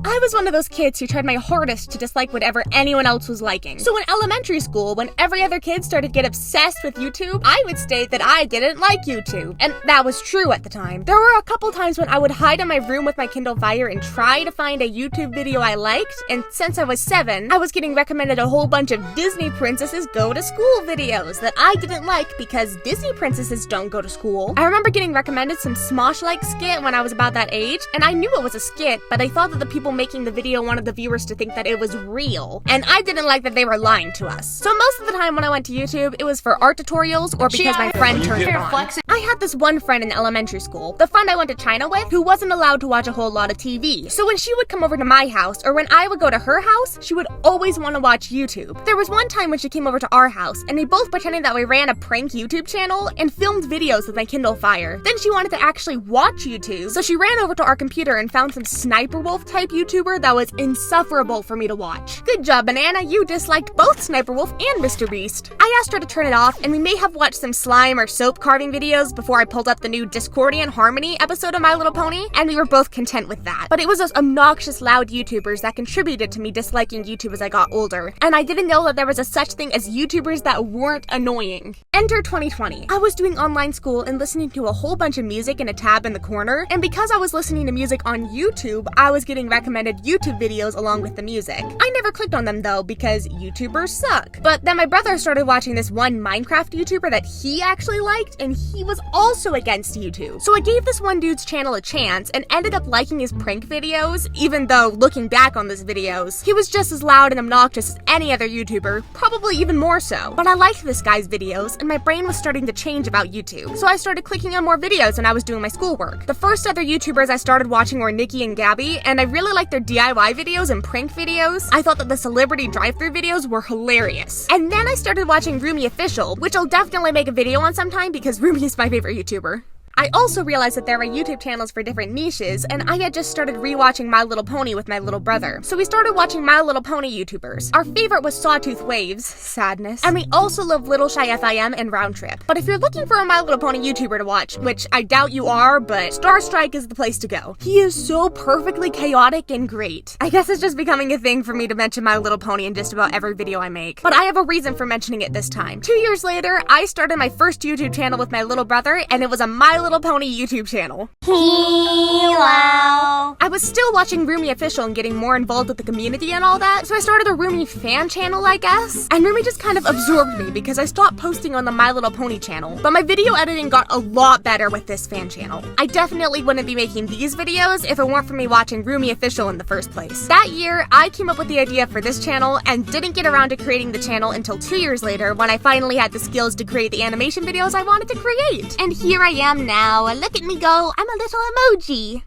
I was one of those kids who tried my hardest to dislike whatever anyone else was liking. So in elementary school, when every other kid started to get obsessed with YouTube, I would state that I didn't like YouTube. And that was true at the time. There were a couple times when I would hide in my room with my Kindle Fire and try to find a YouTube video I liked, and since I was 7, I was getting recommended a whole bunch of Disney princesses go to school videos that I didn't like because Disney princesses don't go to school. I remember getting recommended some Smosh-like skit when I was about that age, and I knew it was a skit, but I thought that the people making the video wanted the viewers to think that it was real, and I didn't like that they were lying to us. So most of the time when I went to YouTube, it was for art tutorials or because my friend turned it on. I had this one friend in elementary school, the friend I went to China with, who wasn't allowed to watch a whole lot of TV. So when she would come over to my house, or when I would go to her house, she would always want to watch YouTube. There was one time when she came over to our house, and we both pretended that we ran a prank YouTube channel and filmed videos with my Kindle Fire. Then she wanted to actually watch YouTube, so she ran over to our computer and found some Sniper Wolf type YouTuber that was insufferable for me to watch. Good job, Banana, you disliked both Sniper Wolf and Mr. Beast. I asked her to turn it off, and we may have watched some slime or soap carving videos before I pulled up the new Discordian Harmony episode of My Little Pony, and we were both content with that. But it was those obnoxious loud YouTubers that contributed to me disliking YouTube as I got older, and I didn't know that there was a such thing as YouTubers that weren't annoying. Enter 2020. I was doing online school and listening to a whole bunch of music in a tab in the corner, and because I was listening to music on YouTube, I was getting recommended YouTube videos along with the music. I never clicked on them though because YouTubers suck. But then my brother started watching this one Minecraft YouTuber that he actually liked, and he was also against YouTube. So I gave this one dude's channel a chance and ended up liking his prank videos, even though looking back on those videos, he was just as loud and obnoxious as any other YouTuber, probably even more so. But I liked this guy's videos, and my brain was starting to change about YouTube. So I started clicking on more videos when I was doing my schoolwork. The first other YouTubers I started watching were Nikki and Gabby, and I really liked their DIY videos and prank videos. I thought that the celebrity drive-thru videos were hilarious. And then I started watching Rumi Official, which I'll definitely make a video on sometime because Rumi is my favorite YouTuber. I also realized that there were YouTube channels for different niches, and I had just started rewatching My Little Pony with my little brother. So we started watching My Little Pony YouTubers. Our favorite was Sawtooth Waves, sadness, and we also love Little Shy FIM and Round Trip. But if you're looking for a My Little Pony YouTuber to watch, which I doubt you are, but Star Strike is the place to go. He is so perfectly chaotic and great. I guess it's just becoming a thing for me to mention My Little Pony in just about every video I make. But I have a reason for mentioning it this time. 2 years later, I started my first YouTube channel with my little brother, and it was a My Little Pony YouTube channel. Wow. I was still watching Rumi Official and getting more involved with the community and all that, so I started a Rumi fan channel, I guess. And Rumi just kind of absorbed me because I stopped posting on the My Little Pony channel. But my video editing got a lot better with this fan channel. I definitely wouldn't be making these videos if it weren't for me watching Rumi Official in the first place. That year, I came up with the idea for this channel and didn't get around to creating the channel until 2 years later when I finally had the skills to create the animation videos I wanted to create. And here I am now. Look at me go, I'm a little emoji.